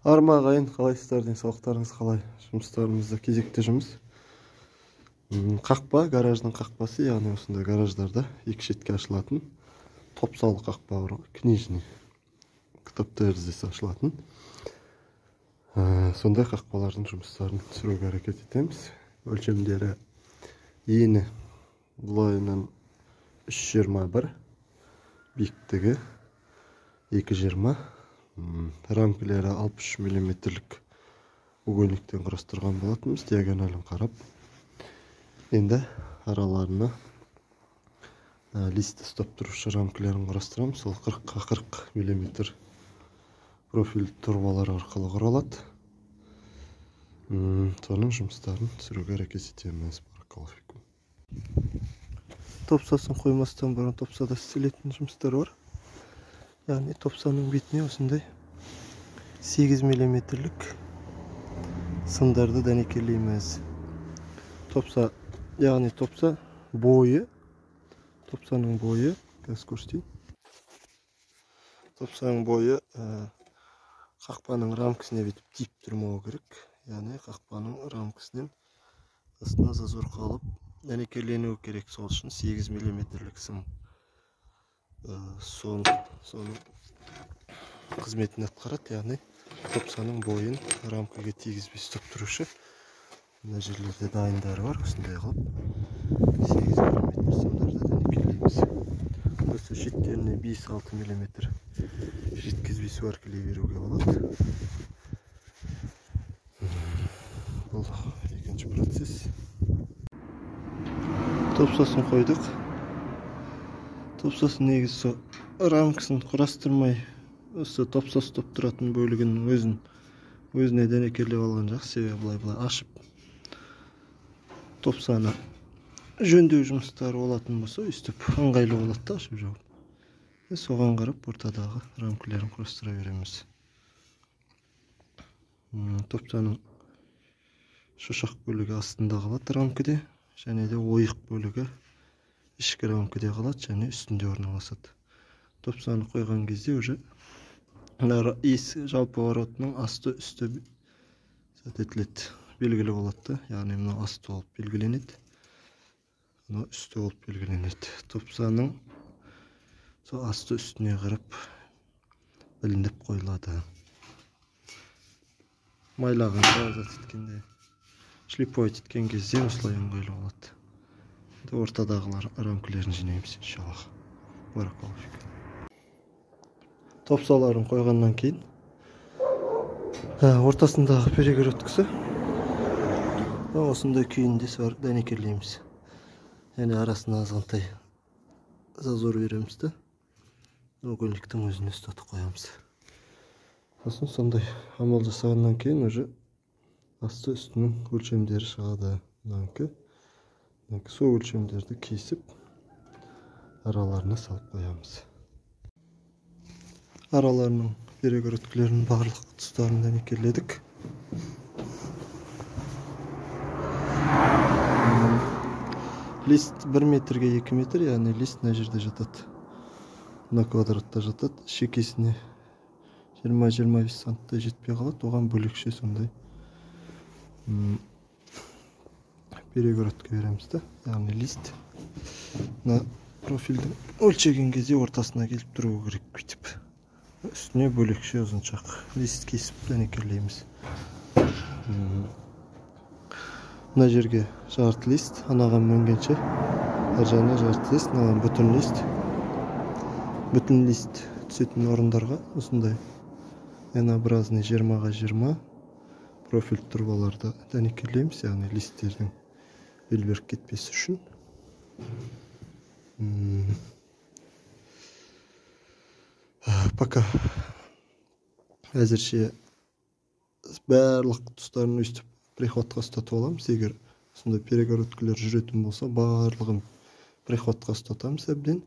Армағайын, қалайсыздар, денсаулықтарыңыз қалай? Жұмыстарымызда кезекті жұмыс. Қақпа, гараждың қақпасы, яғни осындай гараждарда екі шетке ашылатын топсалы қақпа бар, книжный, кітап тәріздесі ашылатын. Сондай қақпалардың жұмыстарын түсіруге әрекет етеміз. Өлшемдері ені бұлайынан 3,21, биіктігі 2,20, рамкілері 63 мм угольниктен құрастырған болатынбыз, диагоналін қарап. Енді араларына листі ұстап тұрушы рамкілерін құрастырамыз. Сол 40-40 мм профиль турбалар арқылы құралады. Соның жұмыстарын түсіруге әрекет етеміз. Топсасын қоймастан бұрын топсада істелетін жұмыстар бар. Яғни топсаның бетіне осындай 8 мм сындарды дәнекерлейміз. Топса, яғни топса бойы, топсаның бойы, көрсетейін. Топсаның бойы қақпаның рамкасына бетіп тиіп тұрмауы керек. Яғни қақпаның рамкасынан астына зазор қалып дәнекерленуі керек. Сол үшін 8 мм сым соның қызметін атқарады. Яғни топсаның бойын рамкаға тигізбей ұстап тұрушы. Мына жерлерде дайындары бар, осындай қылып 8 мм сымдарды дәнекерлейміз. Осы шеттеріне 5-6 мм жеткізбей сваркілей беруге болады. Бұл екінші процесс. Топсасын қойдық. Топсасын негізі рамкасын құрастырмай, осы топса ұстап тұратын бөлігінің өзіне дәнекерлеп алған жақсы. Себебі былай ашып топсаны жөндеу жұмыстары болатын болса, өстіп ыңғайлы болады, ашып жауып. Соған қарап ортадағы рамкілерін құрастыра береміз. Топсаның шошақ бөлігі астында қалады рамкіде, және де ойық бөлігі ішкі рамкіде қалады, және үстінде орналасады. Топсаны қойған кезде уже жалпы воротының асты үсті етіледі, белгілі болады. Яғни мына асты болып белгіленеді, мына үсті болып белгіленеді. Топсаның сол асты үстіне қарап білініп қойылады. Майлағанда, еткенде, шлиповать еткен кезде осылай ыңғайлы болады. Ортадағылар рамкілерін жинаймыз, иншаллах. Баракаллаху фик. Топсаларын қойғаннан кейін ортасындағы перегородкасы осындай күйінде дәнекерлейміз. Яғни арасына азғантай зазор береміз де угольниктің өзіне ұстатып қоямыз. Сосын сондай амал жасағаннан кейін уже асты үстінің өлшемдері шығады. Сол өлшемдерді кесіп араларына салып қоямыз. Араларының перегородкілерінің барлық тұстарын дәнекерледік. Лист 1 метрге 2 метр, яғни лист мына жерде жатады. Мына квадратта жатады. Шекесіне 20-25 санттай жетпей қалады. Оған бөлекше сондай перегородка береміз да. Яғни лист мына профильдің өлшеген кезде ортасына келіп тұруы керек бүйтіп. Үстіне бөлекше ұзыншақ лист кесіп дәнекерлейміз. Мына жерге жарты лист, анаған мөнгенше ар жағына жарты лист, анаған бүтін лист. Бүтін лист түсетін орындарға осындай N-образный 20-ға 20 профиль турбаларды дәнекерлейміз, яғни листтердің белберіп кетпесі үшін. Пока әзірше барлық тұстарын өстіп приходқа ұстатып аламыз. Егер сондай перегородкілер жүретін болса, барлығын приходқа ұстатамыз әбден.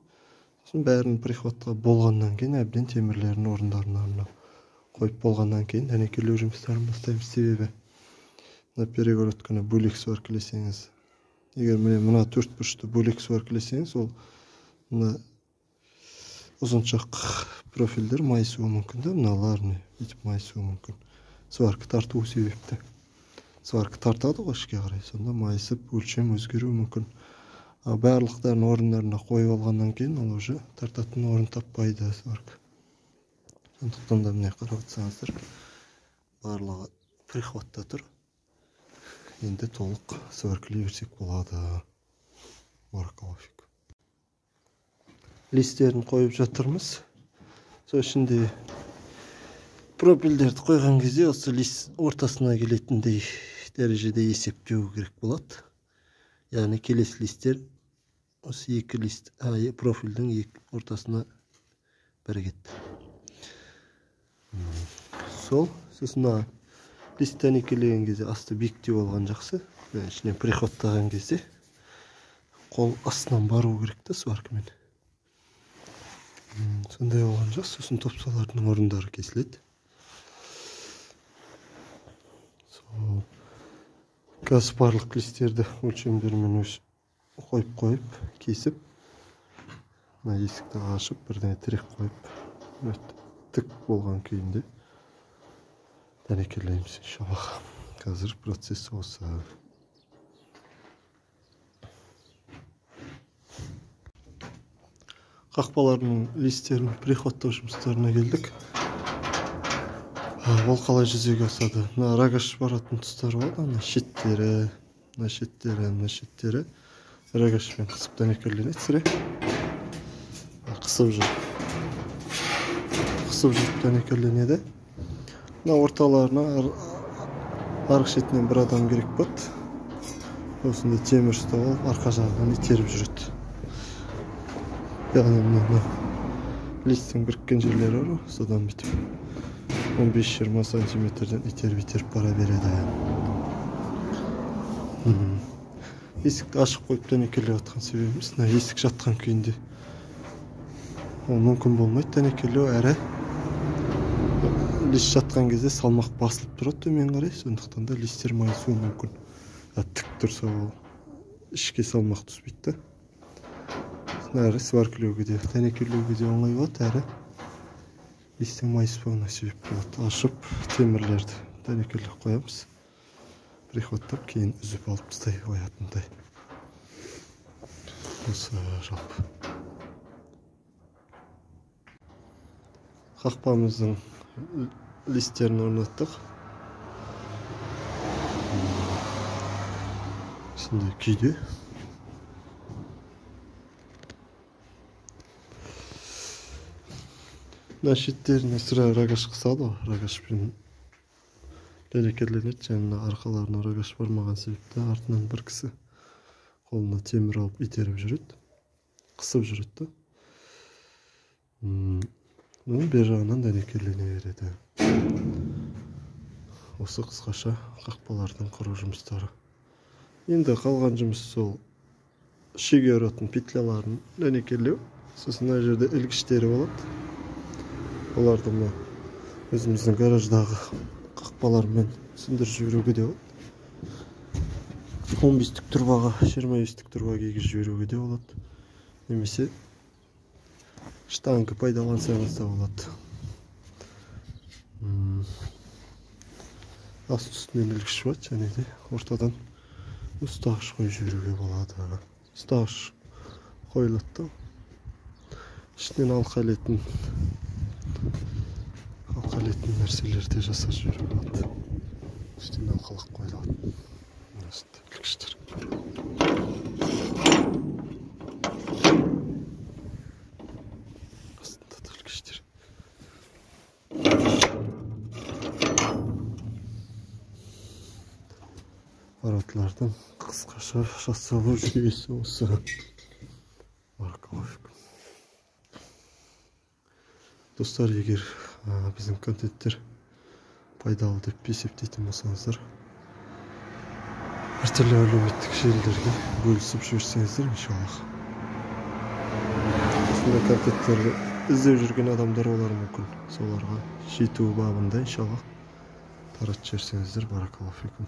Сосын бәрін приходқа болғаннан кейін әбден темірлерін орындарына қойып болғаннан кейін дәнекерлеу жұмыстарын бастаймыз. Себебі мына перегородканы бөлек сваркілесеңіз, егер мына төрт бұрышты бөлек сваркілесеңіз, ол мына ұзыншақ профильдер майысуы мүмкін да, мыналар не бүйтіп майысуы мүмкін. сварка тартуу себепті. Сварка тартады ғой ішке қарай, сонда майысып өлшем өзгеруі мүмкін. Барлықтарын орындарына қойып алғаннан кейін ол уже тартатын орын таппайды сварка. Сондықтан да міне қарап отырсаңыздар, барлығы приходта тұр. Енді толық сваркілей берсек болады. Баракаллаху. Листерін қойып жатырмыз. Сол ішінде пропилдерді қойған кезде осы лист ортасына келетіндей дәрежеде есептеу керек болады. Яғни келесі листер осы екі лист профильдің ортасына бірігеді. Сол, сосын лист дәнекерлеген кезде асты биіктеу болған жақсы. Ішінен приходтаған кезде қол астынан бару керек та сваркамен. Сондай болған жақсы, сосын топсалардың орындары кесіледі. Қазір барлық листерді өлшемдермен қойып, кесіп, есікті ашып, бірден тірек қойып, тік болған күйінде дәнекерлейміз иншаллах. Қазір процесс осы. Қақпалардың листерін приходтау жұмыстарына келдік. Ол қалай жүзеге асады? Мына рогаш баратын тұстар болады, мына шеттері рогашпен қысып дәнекерленеді сірә. Қысып жүріп дәнекерленеді. Мына орталарына арғы шетінен бір адам керек болады. Осында темір ұстап алып, арқа жағынан итеріп жүреді. Яғни мына листің біріккен жерлері бар, содан бүйтіп 15-20 сантиметрден итеріп бара береді. Есікті ашық қойып дәнекерлеп жатқан себебіміз, есік жатқан күйінде ол мүмкін болмайды дәнекерлеу, әрі лист жатқан кезде салмақ басылып тұрады төмен қарай, сондықтан да листер майысуы мүмкін. Тік тұрса ол ішке салмақ түспейді. Әрі сваркілеуге де, дәнекерлеуге де оңай болады, әрі листің майыспауына себеп болады. Ашып темірлерді дәнекерлеп қоямыз. Приходтап, кейін үзіп алып тастай қоятындай. Осы жалпы. Қақпамыздың листтерін орнаттық. Осындай күйде. Мына шеттеріне сірә рогаш қысады, рогашпен дәнекерленеді, және арқаларына рогаш бармаған себепті артынан бір кісі қолына темір алып итеріп жүреді, қысып жүреді. Бер жағынан дәнекерлене береді. Осы қысқаша қақпалардың құру жұмыстары. Енді қалған жұмыс сол шеге ұратын петляларын дәнекерлеу. Сосын мына жерде ілгіштері болады. Оларды өзіміздің гараждағы қақпалармен сындырып жіберуге де болады. 15-тік тұрбаға, 25-тік тұрба кигізіп жіберуге де болады. Немесе штанга пайдалансаңыз да болады. Аст үстінен ілгіш болады, және де ортадан ұстағыш қойып жіберуге болады. Ұстағыш қойылады. Ішінен алқа ілетін нәрселерді жасап жіберуге болады. Үстінен алқалық қойылады. Ілгіштер. Астында да ілгіштер. Аппаратлардың қысқаша жасалу жүйесі осы. Баракаллаху. Достар, егер біздің контенттер пайдалы деп есептейтін болсаңыздар, әртүрлі әлеуметтік желілерге бөлісіп жіберсеңіздер, иншаллах. Осындай контенттерді іздеп жүрген адамдар олар мүмкін. Соларға жету бабында иншаллах таратып жіберсеңіздер, баракаллаху фикум.